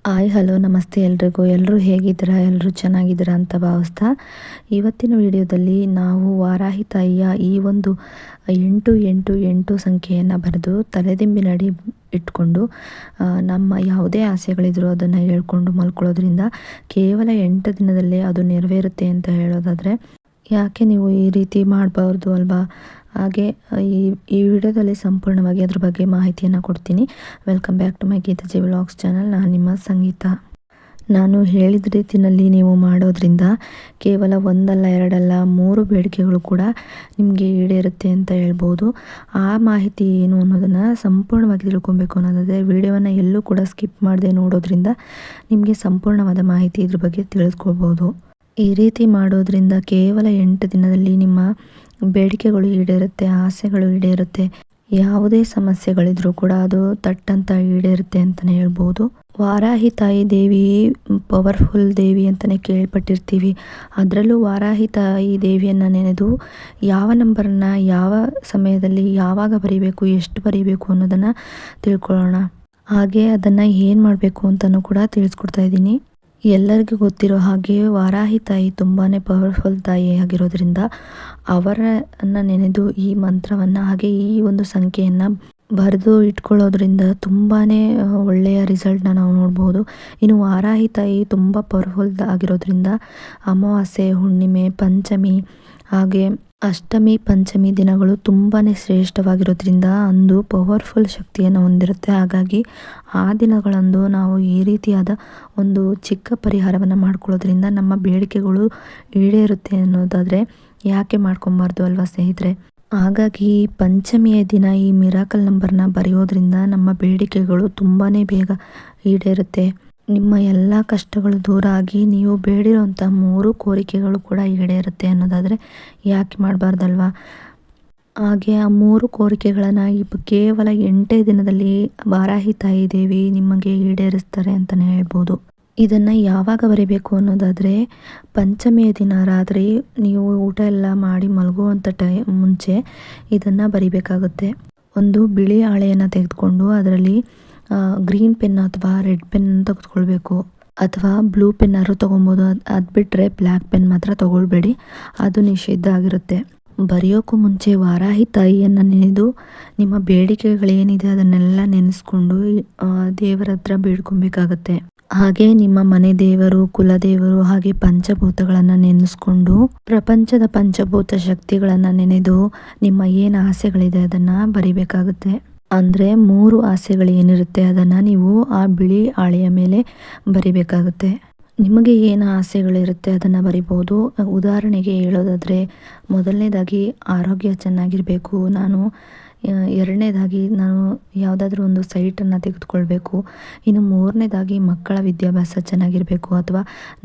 Hi hello ನಮಸ್ತೆ ಎಲ್ರಿಗೂ. ಎಲ್ಲರೂ ಹೇಗಿದ್ದೀರಾ? ಎಲ್ಲರೂ ಚೆನ್ನಾಗಿದ್ದೀರಾ ಅಂತ ಭಾವಿಸ್ತಾ, ಇವತ್ತಿನ ವಿಡಿಯೋದಲ್ಲಿ ನಾವು ವಾರಾಹಿ ತಾಯಿಯ ಈ ಒಂದು 888 ಸಂಖ್ಯೆಯನ್ನು ಬರೆದು ತಲೆದಿಂಬಿನಡಿ ಇಟ್ಕೊಂಡು ನಮ್ಮ ಯಾವುದೇ ಆಸೆಗಳಿದ್ರೂ ಅದನ್ನು ಹೇಳ್ಕೊಂಡು ಮಲ್ಕೊಳ್ಳೋದ್ರಿಂದ ಕೇವಲ 8 ದಿನದಲ್ಲೇ ಅದು ನೆರವೇರುತ್ತೆ ಅಂತ ಹೇಳೋದಾದರೆ, ಯಾಕೆ ನೀವು ಈ ರೀತಿ ಮಾಡಬಾರ್ದು ಅಲ್ವಾ? ಹಾಗೆ ಈ ವಿಡಿಯೋದಲ್ಲಿ ಸಂಪೂರ್ಣವಾಗಿ ಅದ್ರ ಬಗ್ಗೆ ಮಾಹಿತಿಯನ್ನು ಕೊಡ್ತೀನಿ. Welcome back to my Geetaji vlogs channel. ನಾನು ನಿಮ್ಮ ಸಂಗೀತ. ನಾನು ಹೇಳಿದ ರೀತಿಯಲ್ಲಿ ನೀವು ಮಾಡೋದ್ರಿಂದ ಕೇವಲ ಒಂದಲ್ಲ ಎರಡಲ್ಲ 3 ಬೇಡಿಕೆಗಳು ಕೂಡ ನಿಮಗೆ ಈಡೇರುತ್ತೆ ಅಂತ ಹೇಳ್ಬೋದು. ಆ ಮಾಹಿತಿ ಏನು ಅನ್ನೋದನ್ನು ಸಂಪೂರ್ಣವಾಗಿ ತಿಳ್ಕೊಬೇಕು ಅನ್ನೋದಾದರೆ ವಿಡಿಯೋವನ್ನು ಎಲ್ಲೂ ಕೂಡ ಸ್ಕಿಪ್ ಮಾಡದೆ ನೋಡೋದ್ರಿಂದ ನಿಮಗೆ ಸಂಪೂರ್ಣವಾದ ಮಾಹಿತಿ ಇದ್ರ ಬಗ್ಗೆ ತಿಳಿಸ್ಕೊಳ್ಬೋದು. ಈ ರೀತಿ ಮಾಡೋದ್ರಿಂದ ಕೇವಲ 8 ದಿನದಲ್ಲಿ ನಿಮ್ಮ ಬೇಡಿಕೆಗಳು ಈಡೇರುತ್ತೆ, ಆಸೆಗಳು ಈಡೇರುತ್ತೆ. ಯಾವುದೇ ಸಮಸ್ಯೆಗಳಿದ್ರೂ ಕೂಡ ಅದು ತಟ್ಟಂತ ಈಡೇರುತ್ತೆ ಅಂತಲೇ ಹೇಳ್ಬೋದು. ವಾರಾಹಿ ತಾಯಿ ದೇವಿ ಪವರ್ಫುಲ್ ದೇವಿ ಅಂತಲೇ ಕೇಳ್ಪಟ್ಟಿರ್ತೀವಿ. ಅದರಲ್ಲೂ ವಾರಾಹಿ ತಾಯಿ ದೇವಿಯನ್ನು ನೆನೆದು ಯಾವ ನಂಬರನ್ನು ಯಾವ ಸಮಯದಲ್ಲಿ ಯಾವಾಗ ಬರೀಬೇಕು, ಎಷ್ಟು ಬರೀಬೇಕು ಅನ್ನೋದನ್ನು ತಿಳ್ಕೊಳ್ಳೋಣ. ಹಾಗೆ ಅದನ್ನು ಏನು ಮಾಡಬೇಕು ಅಂತಲೂ ಕೂಡ ತಿಳಿಸ್ಕೊಡ್ತಾ ಇದ್ದೀನಿ. ಎಲ್ಲರಿಗೂ ಗೊತ್ತಿರೋ ಹಾಗೆ ವಾರಾಹಿ ತಾಯಿ ತುಂಬಾ ಪವರ್ಫುಲ್ ತಾಯಿ ಆಗಿರೋದ್ರಿಂದ ಅವರನ್ನು ನೆನೆದು ಈ ಮಂತ್ರವನ್ನು ಹಾಗೆ ಈ ಒಂದು ಸಂಖ್ಯೆಯನ್ನು ಬರೆದು ಇಟ್ಕೊಳ್ಳೋದ್ರಿಂದ ತುಂಬಾ ಒಳ್ಳೆಯ ರಿಸಲ್ಟ್ನ ನಾವು ನೋಡ್ಬೋದು. ಇನ್ನು ವಾರಾಹಿ ತಾಯಿ ತುಂಬ ಪವರ್ಫುಲ್ ಆಗಿರೋದ್ರಿಂದ ಅಮಾವಾಸ್ಯೆ, ಹುಣ್ಣಿಮೆ, ಪಂಚಮಿ ಹಾಗೆ ಅಷ್ಟಮಿ, ಪಂಚಮಿ ದಿನಗಳು ತುಂಬಾ ಶ್ರೇಷ್ಠವಾಗಿರೋದ್ರಿಂದ ಅಂದು ಪವರ್ಫುಲ್ ಶಕ್ತಿಯನ್ನು ಹೊಂದಿರುತ್ತೆ. ಹಾಗಾಗಿ ಆ ದಿನಗಳಂದು ನಾವು ಈ ರೀತಿಯಾದ ಒಂದು ಚಿಕ್ಕ ಪರಿಹಾರವನ್ನು ಮಾಡ್ಕೊಳ್ಳೋದ್ರಿಂದ ನಮ್ಮ ಬೇಡಿಕೆಗಳು ಈಡೇರುತ್ತೆ ಅನ್ನೋದಾದರೆ ಯಾಕೆ ಮಾಡ್ಕೊಬಾರ್ದು ಅಲ್ವಾ ಸ್ನೇಹಿತರೆ? ಹಾಗಾಗಿ ಪಂಚಮಿಯ ದಿನ ಈ ಮಿರಾಕಲ್ ನಂಬರ್ನ ಬರೆಯೋದ್ರಿಂದ ನಮ್ಮ ಬೇಡಿಕೆಗಳು ತುಂಬಾ ಬೇಗ ಈಡೇರುತ್ತೆ. ನಿಮ್ಮ ಎಲ್ಲ ಕಷ್ಟಗಳು ದೂರ ಆಗಿ ನೀವು ಬೇಡಿರೋಂಥ 3 ಕೋರಿಕೆಗಳು ಕೂಡ ಈಡೇರುತ್ತೆ ಅನ್ನೋದಾದರೆ ಯಾಕೆ ಮಾಡಬಾರ್ದಲ್ವಾ? ಹಾಗೆ ಆ 3 ಕೋರಿಕೆಗಳನ್ನು ಕೇವಲ 8 ದಿನದಲ್ಲಿ ವಾರಾಹಿ ತಾಯಿ ದೇವಿ ನಿಮಗೆ ಈಡೇರಿಸ್ತಾರೆ ಅಂತಲೇ ಹೇಳ್ಬೋದು. ಇದನ್ನು ಯಾವಾಗ ಬರೀಬೇಕು ಅನ್ನೋದಾದರೆ ಪಂಚಮಿಯ ದಿನ ರಾತ್ರಿ ನೀವು ಊಟ ಎಲ್ಲ ಮಾಡಿ ಮಲಗುವಂಥ ಮುಂಚೆ ಇದನ್ನು ಬರಿಬೇಕಾಗುತ್ತೆ. ಒಂದು ಬಿಳಿ ಹಾಳೆಯನ್ನು ತೆಗೆದುಕೊಂಡು ಅದರಲ್ಲಿ ಗ್ರೀನ್ ಪೆನ್ ಅಥವಾ ರೆಡ್ ಪೆನ್ ತೆಗೆದುಕೊಳ್ಬೇಕು, ಅಥವಾ ಬ್ಲೂ ಪೆನ್ನಾದ್ರು ತೊಗೊಬೋದು. ಅದು ಬಿಟ್ಟರೆ ಬ್ಲ್ಯಾಕ್ ಪೆನ್ ಮಾತ್ರ ತೊಗೊಳ್ಬೇಡಿ, ಅದು ನಿಷಿದ್ಧ ಆಗಿರುತ್ತೆ. ಬರೆಯೋಕ್ಕೂ ಮುಂಚೆ ವಾರಾಹಿ ತಾಯಿಯನ್ನು ನೆನೆದು ನಿಮ್ಮ ಬೇಡಿಕೆಗಳೇನಿದೆ ಅದನ್ನೆಲ್ಲ ನೆನೆಸ್ಕೊಂಡು ದೇವರ ಹತ್ರ ಬೇಡ್ಕೊಬೇಕಾಗತ್ತೆ. ಹಾಗೆ ನಿಮ್ಮ ಮನೆ ದೇವರು, ಕುಲದೇವರು ಹಾಗೆ ಪಂಚಭೂತಗಳನ್ನು ನೆನೆಸ್ಕೊಂಡು ಪ್ರಪಂಚದ ಪಂಚಭೂತ ಶಕ್ತಿಗಳನ್ನು ನೆನೆದು ನಿಮ್ಮ ಏನು ಆಸೆಗಳಿದೆ ಅದನ್ನು ಬರಿಬೇಕಾಗುತ್ತೆ. ಅಂದರೆ 3 ಆಸೆಗಳು ಏನಿರುತ್ತೆ ಅದನ್ನು ನೀವು ಆ ಬಿಳಿ ಹಾಳೆಯ ಮೇಲೆ ಬರಿಬೇಕಾಗುತ್ತೆ. ನಿಮಗೆ ಏನು ಆಸೆಗಳಿರುತ್ತೆ ಅದನ್ನು ಬರಿಬೋದು. ಉದಾಹರಣೆಗೆ ಹೇಳೋದಾದರೆ ಮೊದಲನೇದಾಗಿ ಆರೋಗ್ಯ ಚೆನ್ನಾಗಿರಬೇಕು, ಎರಡನೇದಾಗಿ ನಾನು ಯಾವುದಾದ್ರೂ ಒಂದು ಸೈಟನ್ನು ತೆಗೆದುಕೊಳ್ಬೇಕು, ಇನ್ನು 3ನೇದಾಗಿ ಮಕ್ಕಳ ವಿದ್ಯಾಭ್ಯಾಸ ಚೆನ್ನಾಗಿರಬೇಕು, ಅಥವಾ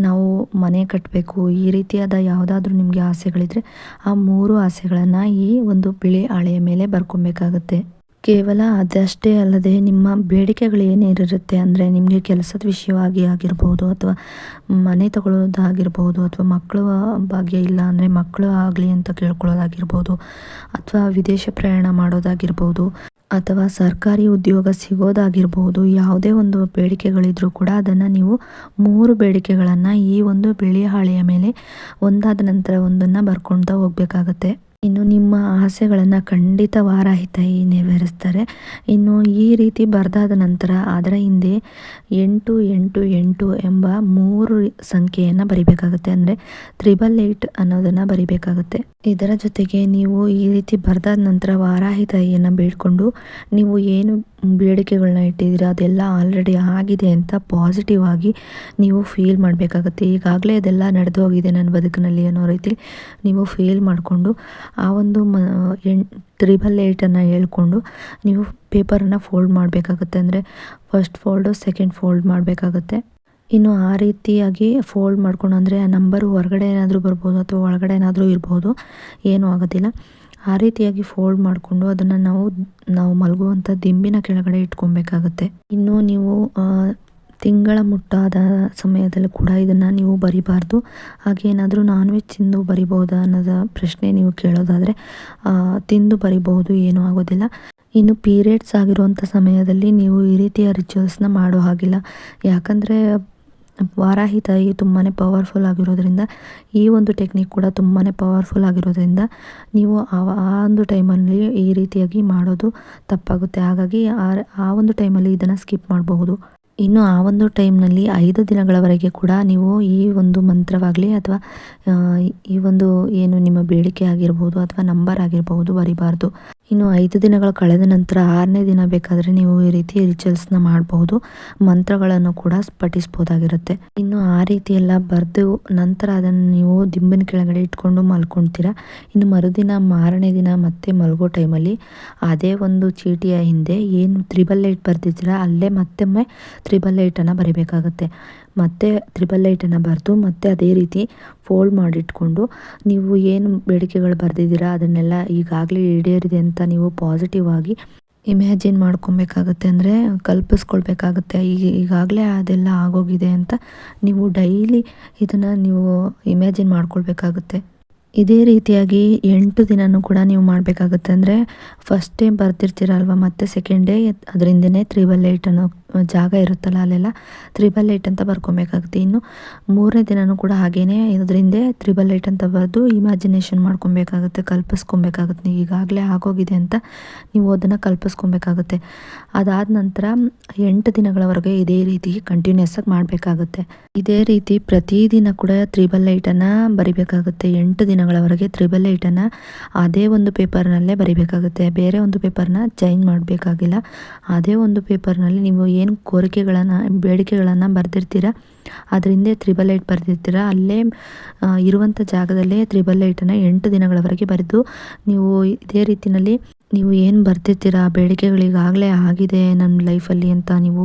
ನಾವು ಮನೆ ಕಟ್ಟಬೇಕು. ಈ ರೀತಿಯಾದ ಯಾವುದಾದ್ರೂ ನಿಮಗೆ ಆಸೆಗಳಿದ್ರೆ ಆ 3 ಆಸೆಗಳನ್ನು ಈ ಒಂದು ಬಿಳಿ ಹಾಳೆಯ ಮೇಲೆ ಬರ್ಕೊಬೇಕಾಗತ್ತೆ. ಕೇವಲ ಅದಷ್ಟೇ ಅಲ್ಲದೆ ನಿಮ್ಮ ಬೇಡಿಕೆಗಳು ಏನೇನಿರುತ್ತೆ ಅಂದರೆ ನಿಮಗೆ ಕೆಲಸದ ವಿಷಯವಾಗಿ ಆಗಿರ್ಬೋದು, ಅಥವಾ ಮನೆ ತಗೊಳ್ಳೋದಾಗಿರ್ಬೋದು, ಅಥವಾ ಮಕ್ಕಳು ಭಾಗ್ಯ ಇಲ್ಲ ಅಂದರೆ ಮಕ್ಕಳು ಆಗಲಿ ಅಂತ ಕೇಳ್ಕೊಳ್ಳೋದಾಗಿರ್ಬೋದು, ಅಥವಾ ವಿದೇಶ ಪ್ರಯಾಣ ಮಾಡೋದಾಗಿರ್ಬೋದು, ಅಥವಾ ಸರ್ಕಾರಿ ಉದ್ಯೋಗ ಸಿಗೋದಾಗಿರ್ಬೋದು. ಯಾವುದೇ ಒಂದು ಬೇಡಿಕೆಗಳಿದ್ರೂ ಕೂಡ ಅದನ್ನು ನೀವು 3 ಬೇಡಿಕೆಗಳನ್ನು ಈ ಒಂದು ಬಿಳಿ ಹಾಳೆಯ ಮೇಲೆ ಒಂದಾದ ನಂತರ ಒಂದನ್ನು ಬರ್ಕೊಳ್ತಾ ಹೋಗಬೇಕಾಗತ್ತೆ. ಇನ್ನು ನಿಮ್ಮ ಆಸೆಗಳನ್ನು ಖಂಡಿತ ವಾರಾಹಿ ತಾಯಿ ನೆರವೇರಿಸ್ತಾರೆ. ಇನ್ನು ಈ ರೀತಿ ಬರೆದಾದ ನಂತರ ಅದರ ಹಿಂದೆ 888 ಎಂಬ 3 ಸಂಖ್ಯೆಯನ್ನು ಬರಿಬೇಕಾಗುತ್ತೆ. ಅಂದರೆ 888 ಅನ್ನೋದನ್ನು ಬರಿಬೇಕಾಗುತ್ತೆ. ಇದರ ಜೊತೆಗೆ ನೀವು ಈ ರೀತಿ ಬರೆದಾದ ನಂತರ ವಾರಾಹಿ ತಾಯಿಯನ್ನು ಬೇಡ್ಕೊಂಡು ನೀವು ಏನು ಬೇಡಿಕೆಗಳನ್ನ ಇಟ್ಟಿದ್ದೀರಾ ಅದೆಲ್ಲ ಆಲ್ರೆಡಿ ಆಗಿದೆ ಅಂತ ಪಾಸಿಟಿವ್ ಆಗಿ ನೀವು ಫೀಲ್ ಮಾಡಬೇಕಾಗುತ್ತೆ. ಈಗಾಗಲೇ ಅದೆಲ್ಲ ನಡೆದು ಹೋಗಿದೆ ನನ್ನ ಬದುಕಿನಲ್ಲಿ ಅನ್ನೋ ರೀತಿ ನೀವು ಫೀಲ್ ಮಾಡಿಕೊಂಡು ಆ ಒಂದು 888 ಹೇಳ್ಕೊಂಡು ನೀವು ಪೇಪರನ್ನು ಫೋಲ್ಡ್ ಮಾಡಬೇಕಾಗುತ್ತೆ. ಅಂದರೆ ಫಸ್ಟ್ ಫೋಲ್ಡು, ಸೆಕೆಂಡ್ ಫೋಲ್ಡ್ ಮಾಡಬೇಕಾಗುತ್ತೆ. ಇನ್ನು ಆ ರೀತಿಯಾಗಿ ಫೋಲ್ಡ್ ಮಾಡ್ಕೊಂಡು, ಅಂದರೆ ಆ ನಂಬರು ಹೊರಗಡೆ ಏನಾದರೂ ಬರ್ಬೋದು ಅಥವಾ ಒಳಗಡೆ ಏನಾದರೂ ಇರ್ಬೋದು, ಏನೂ ಆಗೋದಿಲ್ಲ. ಆ ರೀತಿಯಾಗಿ ಫೋಲ್ಡ್ ಮಾಡಿಕೊಂಡು ಅದನ್ನು ನಾವು ಮಲಗುವಂಥ ದಿಂಬಿನ ಕೆಳಗಡೆ ಇಟ್ಕೊಬೇಕಾಗತ್ತೆ. ಇನ್ನು ನೀವು ತಿಂಗಳ ಮುಟ್ಟಾದ ಸಮಯದಲ್ಲೂ ಕೂಡ ಇದನ್ನು ನೀವು ಬರಿಬಾರ್ದು. ಹಾಗೆ ಏನಾದರೂ ನಾನ್ ವೆಜ್ ತಿಂದು ಬರಿಬೋದಾ ಅನ್ನೋದ ಪ್ರಶ್ನೆ ನೀವು ಕೇಳೋದಾದರೆ ತಿಂದು ಬರಿಬಹುದು, ಏನೂ ಆಗೋದಿಲ್ಲ. ಇನ್ನು ಪೀರಿಯಡ್ಸ್ ಆಗಿರುವಂಥ ಸಮಯದಲ್ಲಿ ನೀವು ಈ ರೀತಿಯ ರಿಚುವಲ್ಸ್ನ ಮಾಡೋ ಹಾಗಿಲ್ಲ. ಯಾಕಂದರೆ ವಾರಾಹಿ ತಾಯಿ ತುಂಬಾ ಪವರ್ಫುಲ್ ಆಗಿರೋದ್ರಿಂದ ಈ ಒಂದು ಟೆಕ್ನಿಕ್ ಕೂಡ ತುಂಬಾ ಪವರ್ಫುಲ್ ಆಗಿರೋದ್ರಿಂದ ನೀವು ಆ ಒಂದು ಟೈಮಲ್ಲಿ ಈ ರೀತಿಯಾಗಿ ಮಾಡೋದು ತಪ್ಪಾಗುತ್ತೆ. ಹಾಗಾಗಿ ಆ ಒಂದು ಟೈಮಲ್ಲಿ ಇದನ್ನು ಸ್ಕಿಪ್ ಮಾಡಬಹುದು. ಇನ್ನು ಆ ಒಂದು ಟೈಮ್ನಲ್ಲಿ 5 ದಿನಗಳವರೆಗೆ ಕೂಡ ನೀವು ಈ ಒಂದು ಮಂತ್ರವಾಗಲಿ ಅಥವಾ ಈ ಒಂದು ಏನು ನಿಮ್ಮ ಬೇಡಿಕೆ ಆಗಿರ್ಬೋದು ಅಥವಾ ನಂಬರ್ ಆಗಿರಬಹುದು ಬರಿಬಾರ್ದು. ಇನ್ನು 5 ದಿನಗಳು ಕಳೆದ ನಂತರ 6ನೇ ದಿನ ಬೇಕಾದರೆ ನೀವು ಈ ರೀತಿ ರಿಚುವಲ್ಸ್ನ ಮಾಡಬಹುದು. ಮಂತ್ರಗಳನ್ನು ಕೂಡ ಪಠಿಸ್ಬೋದಾಗಿರುತ್ತೆ. ಇನ್ನು ಆ ರೀತಿ ಎಲ್ಲ ಬರೆದು ನಂತರ ಅದನ್ನು ನೀವು ದಿಂಬಿನ ಕೆಳಗಡೆ ಇಟ್ಕೊಂಡು ಮಲ್ಕೊಳ್ತೀರಾ. ಇನ್ನು ಮರುದಿನ ಮಾರನೇ ದಿನ ಮತ್ತೆ ಮಲಗೋ ಟೈಮಲ್ಲಿ ಅದೇ ಒಂದು ಚೀಟಿಯ ಹಿಂದೆ ಏನು 888 ಬರೆದಿದ್ದೀರಾ ಅಲ್ಲೇ ಮತ್ತೊಮ್ಮೆ 888 ಬರಿಬೇಕಾಗುತ್ತೆ. ಮತ್ತೆ 888 ಬರೆದು ಮತ್ತೆ ಅದೇ ರೀತಿ ಫೋಲ್ಡ್ ಮಾಡಿಟ್ಕೊಂಡು ನೀವು ಏನು ಬೇಡಿಕೆಗಳು ಬರೆದಿದ್ದೀರಾ ಅದನ್ನೆಲ್ಲ ಈಗಾಗಲೇ ಈಡೇರಿದೆ ಅಂತ ನೀವು ಪಾಸಿಟಿವ್ ಆಗಿ ಇಮ್ಯಾಜಿನ್ ಮಾಡ್ಕೊಬೇಕಾಗುತ್ತೆ, ಅಂದರೆ ಕಲ್ಪಿಸ್ಕೊಳ್ಬೇಕಾಗುತ್ತೆ. ಈಗಾಗಲೇ ಅದೆಲ್ಲ ಆಗೋಗಿದೆ ಅಂತ ನೀವು ಡೈಲಿ ಇದನ್ನು ನೀವು ಇಮ್ಯಾಜಿನ್ ಮಾಡ್ಕೊಳ್ಬೇಕಾಗುತ್ತೆ. ಇದೇ ರೀತಿಯಾಗಿ 8 ದಿನನೂ ಕೂಡ ನೀವು ಮಾಡಬೇಕಾಗುತ್ತೆ. ಅಂದರೆ ಫಸ್ಟ್ ಡೇ ಬರ್ದಿರ್ತೀರಲ್ವ, ಮತ್ತು ಸೆಕೆಂಡ್ ಡೇ ಅದ್ರ ಹಿಂದೆನೇ 888 ಅನ್ನೋ ಜಾಗ ಇರುತ್ತಲ್ಲ ಅಲ್ಲೆಲ್ಲ 888 ಅಂತ ಬರ್ಕೊಬೇಕಾಗುತ್ತೆ. ಇನ್ನು 3ನೇ ದಿನನೂ ಕೂಡ ಹಾಗೇನೆ ಇದ್ರ ಹಿಂದೆ 888 ಅಂತ ಬರೆದು ಇಮ್ಯಾಜಿನೇಷನ್ ಮಾಡ್ಕೊಬೇಕಾಗುತ್ತೆ, ಕಲ್ಪಿಸ್ಕೊಬೇಕಾಗುತ್ತೆ. ಈಗಾಗಲೇ ಆಗೋಗಿದೆ ಅಂತ ನೀವು ಅದನ್ನು ಕಲ್ಪಿಸ್ಕೊಬೇಕಾಗುತ್ತೆ. ಅದಾದ ನಂತರ 8 ದಿನಗಳವರೆಗೆ ಇದೇ ರೀತಿ ಕಂಟಿನ್ಯೂಸ್ ಆಗಿ ಮಾಡಬೇಕಾಗುತ್ತೆ. ಇದೇ ರೀತಿ ಪ್ರತಿದಿನ ಕೂಡ 888 ಬರಿಬೇಕಾಗುತ್ತೆ. 8 ದಿನಗಳವರೆಗೆ 888 ಅದೇ ಒಂದು ಪೇಪರ್ನಲ್ಲೇ ಬರಿಬೇಕಾಗುತ್ತೆ. ಬೇರೆ ಒಂದು ಪೇಪರ್ನ ಚೇಂಜ್ ಮಾಡಬೇಕಾಗಿಲ್ಲ. ಅದೇ ಒಂದು ಪೇಪರ್ನಲ್ಲಿ ನೀವು ಏನು ಕೋರಿಕೆಗಳನ್ನು ಬೇಡಿಕೆಗಳನ್ನು ಬರೆದಿರ್ತೀರ ಅದರಿಂದ 888 ಬರೆದಿರ್ತೀರ ಅಲ್ಲೇ ಇರುವಂಥ ಜಾಗದಲ್ಲೇ 888 8 ದಿನಗಳವರೆಗೆ ಬರೆದು ನೀವು ಇದೇ ರೀತಿಯಲ್ಲಿ ನೀವು ಏನು ಬರ್ತಿರ್ತೀರ ಬೇಡಿಕೆಗಳಿಗಾಗಲೇ ಆಗಿದೆ ನನ್ನ ಲೈಫಲ್ಲಿ ಅಂತ ನೀವು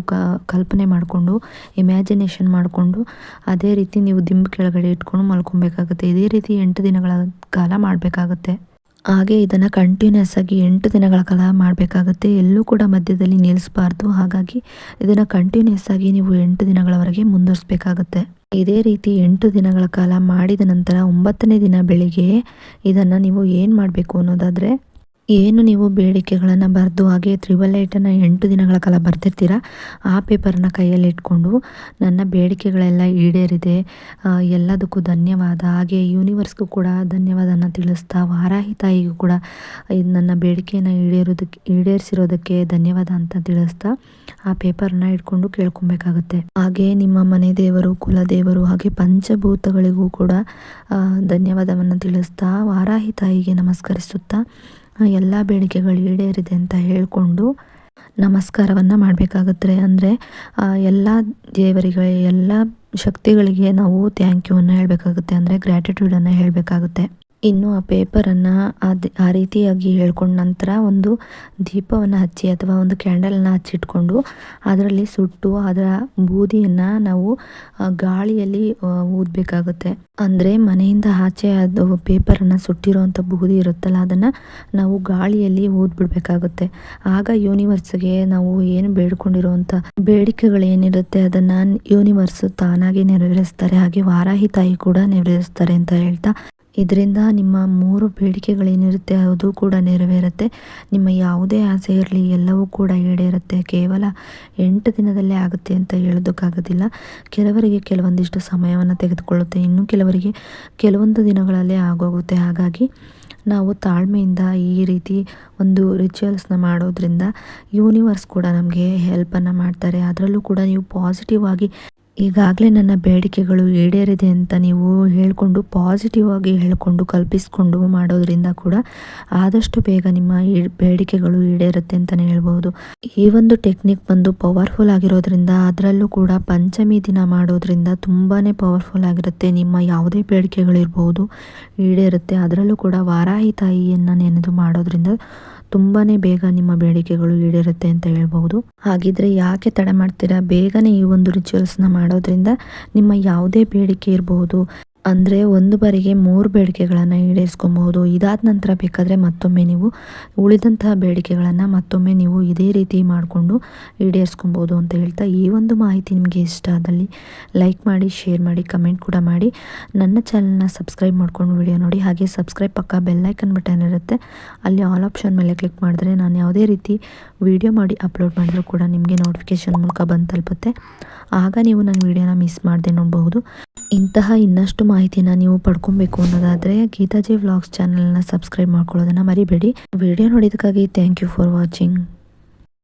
ಕಲ್ಪನೆ ಮಾಡಿಕೊಂಡು ಇಮ್ಯಾಜಿನೇಷನ್ ಮಾಡಿಕೊಂಡು ಅದೇ ರೀತಿ ನೀವು ದಿಂಬು ಕೆಳಗಡೆ ಇಟ್ಕೊಂಡು ಮಲ್ಕೊಬೇಕಾಗುತ್ತೆ. ಇದೇ ರೀತಿ 8 ದಿನಗಳ ಕಾಲ ಮಾಡಬೇಕಾಗುತ್ತೆ. ಹಾಗೆ ಇದನ್ನು ಕಂಟಿನ್ಯೂಸ್ ಆಗಿ 8 ದಿನಗಳ ಕಾಲ ಮಾಡಬೇಕಾಗುತ್ತೆ. ಎಲ್ಲೂ ಕೂಡ ಮಧ್ಯದಲ್ಲಿ ನಿಲ್ಲಿಸಬಾರ್ದು. ಹಾಗಾಗಿ ಇದನ್ನು ಕಂಟಿನ್ಯೂಸ್ ಆಗಿ ನೀವು 8 ದಿನಗಳವರೆಗೆ ಮುಂದುವರಿಸಬೇಕಾಗುತ್ತೆ. ಇದೇ ರೀತಿ 8 ದಿನಗಳ ಕಾಲ ಮಾಡಿದ ನಂತರ 9ನೇ ದಿನ ಬೆಳಿಗ್ಗೆ ಇದನ್ನು ನೀವು ಏನು ಮಾಡಬೇಕು ಅನ್ನೋದಾದರೆ, ಏನು ನೀವು ಬೇಡಿಕೆಗಳನ್ನು ಬರೆದು ಹಾಗೆ 888 8 ದಿನಗಳ ಕಾಲ ಬರ್ತಿರ್ತೀರ ಆ ಪೇಪರ್ನ ಕೈಯಲ್ಲಿ ಇಟ್ಕೊಂಡು ನನ್ನ ಬೇಡಿಕೆಗಳೆಲ್ಲ ಈಡೇರಿದೆ, ಎಲ್ಲದಕ್ಕೂ ಧನ್ಯವಾದ, ಹಾಗೆ ಯೂನಿವರ್ಸ್ಗೂ ಕೂಡ ಧನ್ಯವಾದನ ತಿಳಿಸ್ತಾ ವಾರಾಹಿ ತಾಯಿಗೂ ಕೂಡ ಇದು ನನ್ನ ಬೇಡಿಕೆಯನ್ನು ಈಡೇರಿಸಿರೋದಕ್ಕೆ ಧನ್ಯವಾದ ಅಂತ ತಿಳಿಸ್ತಾ ಆ ಪೇಪರ್ನ ಇಟ್ಕೊಂಡು ಕೇಳ್ಕೊಬೇಕಾಗುತ್ತೆ. ಹಾಗೆ ನಿಮ್ಮ ಮನೆ ದೇವರು, ಕುಲದೇವರು ಹಾಗೆ ಪಂಚಭೂತಗಳಿಗೂ ಕೂಡ ಧನ್ಯವಾದವನ್ನು ತಿಳಿಸ್ತಾ ವಾರಾಹಿ ತಾಯಿಗೆ ನಮಸ್ಕರಿಸುತ್ತಾ ಎಲ್ಲ ಬೇಡಿಕೆಗಳು ಈಡೇರಿದೆ ಅಂತ ಹೇಳಿಕೊಂಡು ನಮಸ್ಕಾರವನ್ನು ಮಾಡಬೇಕಾಗುತ್ತೆ. ಅಂದರೆ ಎಲ್ಲ ದೇವರಿಗೆ, ಎಲ್ಲ ಶಕ್ತಿಗಳಿಗೆ ನಾವು ಥ್ಯಾಂಕ್ ಯು ಅನ್ನು ಹೇಳಬೇಕಾಗುತ್ತೆ, ಅಂದರೆ ಗ್ರ್ಯಾಟಿಟ್ಯೂಡನ್ನು ಹೇಳಬೇಕಾಗುತ್ತೆ. ಇನ್ನು ಆ ಪೇಪರನ್ನು ಆ ರೀತಿಯಾಗಿ ಹೇಳ್ಕೊಂಡ ನಂತರ ಒಂದು ದೀಪವನ್ನು ಹಚ್ಚಿ ಅಥವಾ ಒಂದು ಕ್ಯಾಂಡಲನ್ನು ಹಚ್ಚಿಟ್ಕೊಂಡು ಅದರಲ್ಲಿ ಸುಟ್ಟು ಅದರ ಬೂದಿಯನ್ನು ನಾವು ಗಾಳಿಯಲ್ಲಿ ಊದಬೇಕಾಗುತ್ತೆ. ಅಂದರೆ ಮನೆಯಿಂದ ಆಚೆ ಅದು ಪೇಪರನ್ನು ಸುಟ್ಟಿರೋವಂಥ ಬೂದಿ ಇರುತ್ತಲ್ಲ ಅದನ್ನು ನಾವು ಗಾಳಿಯಲ್ಲಿ ಊದ್ಬಿಡ್ಬೇಕಾಗುತ್ತೆ. ಆಗ ಯೂನಿವರ್ಸ್ಗೆ ನಾವು ಏನು ಬೇಡ್ಕೊಂಡಿರೋವಂಥ ಬೇಡಿಕೆಗಳೇನಿರುತ್ತೆ ಅದನ್ನು ಯೂನಿವರ್ಸ್ ತಾನಾಗಿ ನೆರವೇರಿಸ್ತಾರೆ. ಹಾಗೆ ವಾರಾಹಿ ತಾಯಿ ಕೂಡ ನೆರವೇರಿಸ್ತಾರೆ ಅಂತ ಹೇಳ್ತಾ ಇದರಿಂದ ನಿಮ್ಮ 3 ಬೇಡಿಕೆಗಳೇನಿರುತ್ತೆ ಅದು ಕೂಡ ನೆರವೇರುತ್ತೆ. ನಿಮ್ಮ ಯಾವುದೇ ಆಸೆ ಇರಲಿ ಎಲ್ಲವೂ ಕೂಡ ಈಡೇರುತ್ತೆ. ಕೇವಲ 8 ದಿನದಲ್ಲೇ ಆಗುತ್ತೆ ಅಂತ ಹೇಳೋದಕ್ಕಾಗೋದಿಲ್ಲ. ಕೆಲವರಿಗೆ ಕೆಲವೊಂದಿಷ್ಟು ಸಮಯವನ್ನು ತೆಗೆದುಕೊಳ್ಳುತ್ತೆ, ಇನ್ನು ಕೆಲವರಿಗೆ ಕೆಲವೊಂದು ದಿನಗಳಲ್ಲೇ ಆಗೋಗುತ್ತೆ. ಹಾಗಾಗಿ ನಾವು ತಾಳ್ಮೆಯಿಂದ ಈ ರೀತಿ ಒಂದು ರಿಚುವಲ್ಸ್ನ ಮಾಡೋದ್ರಿಂದ ಯೂನಿವರ್ಸ್ ಕೂಡ ನಮಗೆ ಹೆಲ್ಪನ್ನು ಮಾಡ್ತಾರೆ. ಅದರಲ್ಲೂ ಕೂಡ ನೀವು ಪಾಸಿಟಿವ್ ಆಗಿ ಈಗಾಗಲೇ ನನ್ನ ಬೇಡಿಕೆಗಳು ಈಡೇರಿದೆ ಅಂತ ನೀವು ಹೇಳಿಕೊಂಡು ಪಾಸಿಟಿವ್ ಆಗಿ ಹೇಳಿಕೊಂಡು ಕಲ್ಪಿಸ್ಕೊಂಡು ಮಾಡೋದ್ರಿಂದ ಕೂಡ ಆದಷ್ಟು ಬೇಗ ನಿಮ್ಮ ಬೇಡಿಕೆಗಳು ಈಡೇರುತ್ತೆ ಅಂತಲೇ ಹೇಳ್ಬೋದು. ಈ ಒಂದು ಟೆಕ್ನಿಕ್ ಬಂದು ಪವರ್ಫುಲ್ ಆಗಿರೋದ್ರಿಂದ ಅದರಲ್ಲೂ ಕೂಡ ಪಂಚಮಿ ದಿನ ಮಾಡೋದ್ರಿಂದ ತುಂಬಾ ಪವರ್ಫುಲ್ ಆಗಿರುತ್ತೆ. ನಿಮ್ಮ ಯಾವುದೇ ಬೇಡಿಕೆಗಳಿರ್ಬೋದು ಈಡೇರುತ್ತೆ. ಅದರಲ್ಲೂ ಕೂಡ ವಾರಾಹಿ ತಾಯಿಯನ್ನು ನೆನೆದು ಮಾಡೋದ್ರಿಂದ ತುಂಬಾ ಬೇಗ ನಿಮ್ಮ ಬೇಡಿಕೆಗಳು ಈಡೇರುತ್ತೆ ಅಂತ ಹೇಳ್ಬಹುದು. ಹಾಗಿದ್ರೆ ಯಾಕೆ ತಡ ಮಾಡ್ತೀರಾ? ಬೇಗನೆ ಈ ಒಂದು ರಿಚುವಲ್ಸ್ನ ಮಾಡೋದ್ರಿಂದ ನಿಮ್ಮ ಯಾವುದೇ ಬೇಡಿಕೆ ಇರಬಹುದು ಅಂದರೆ ಒಂದು ಬಾರಿಗೆ 3 ಬೇಡಿಕೆಗಳನ್ನು ಈಡೇರಿಸ್ಕೊಬಹುದು. ಇದಾದ ನಂತರ ಬೇಕಾದರೆ ಮತ್ತೊಮ್ಮೆ ನೀವು ಉಳಿದಂತಹ ಬೇಡಿಕೆಗಳನ್ನು ಮತ್ತೊಮ್ಮೆ ನೀವು ಇದೇ ರೀತಿ ಮಾಡಿಕೊಂಡು ಈಡೇರಿಸ್ಕೊಬೋದು ಅಂತ ಹೇಳ್ತಾ, ಈ ಒಂದು ಮಾಹಿತಿ ನಿಮಗೆ ಇಷ್ಟ ಆದಲ್ಲಿ ಲೈಕ್ ಮಾಡಿ, ಶೇರ್ ಮಾಡಿ, ಕಮೆಂಟ್ ಕೂಡ ಮಾಡಿ. ನನ್ನ ಚಾನಲ್ನ ಸಬ್ಸ್ಕ್ರೈಬ್ ಮಾಡ್ಕೊಂಡು ವಿಡಿಯೋ ನೋಡಿ. ಹಾಗೆ ಸಬ್ಸ್ಕ್ರೈಬ್ ಪಕ್ಕ ಬೆಲ್ ಐಕನ್ ಬಟನ್ ಇರುತ್ತೆ, ಅಲ್ಲಿ ಆಲ್ ಆಪ್ಷನ್ ಮೇಲೆ ಕ್ಲಿಕ್ ಮಾಡಿದ್ರೆ ನಾನು ಯಾವುದೇ ರೀತಿ ವಿಡಿಯೋ ಮಾಡಿ ಅಪ್ಲೋಡ್ ಮಾಡಿದ್ರು ಕೂಡ ನಿಮಗೆ ನೋಟಿಫಿಕೇಷನ್ ಮೂಲಕ ಬಂದು ತಲುಪುತ್ತೆ. ಆಗ ನೀವು ನನ್ನ ವಿಡಿಯೋನ ಮಿಸ್ ಮಾಡದೆ ನೋಡಬಹುದು. ಇಂತಹ ಇನ್ನಷ್ಟು ಮಾಹಿತಿನ ನೀವು ಪಡ್ಕೊಬೇಕು ಅನ್ನೋದಾದರೆ ಗೀತಾಜಿ ವ್ಲಾಗ್ಸ್ ಚಾನಲ್ನ ಸಬ್ಸ್ಕ್ರೈಬ್ ಮಾಡ್ಕೊಳ್ಳೋದನ್ನು ಮರಿಬೇಡಿ. ವಿಡಿಯೋ ನೋಡಿದ್ದಕ್ಕಾಗಿ ಥ್ಯಾಂಕ್ ಯು ಫಾರ್ ವಾಚಿಂಗ್.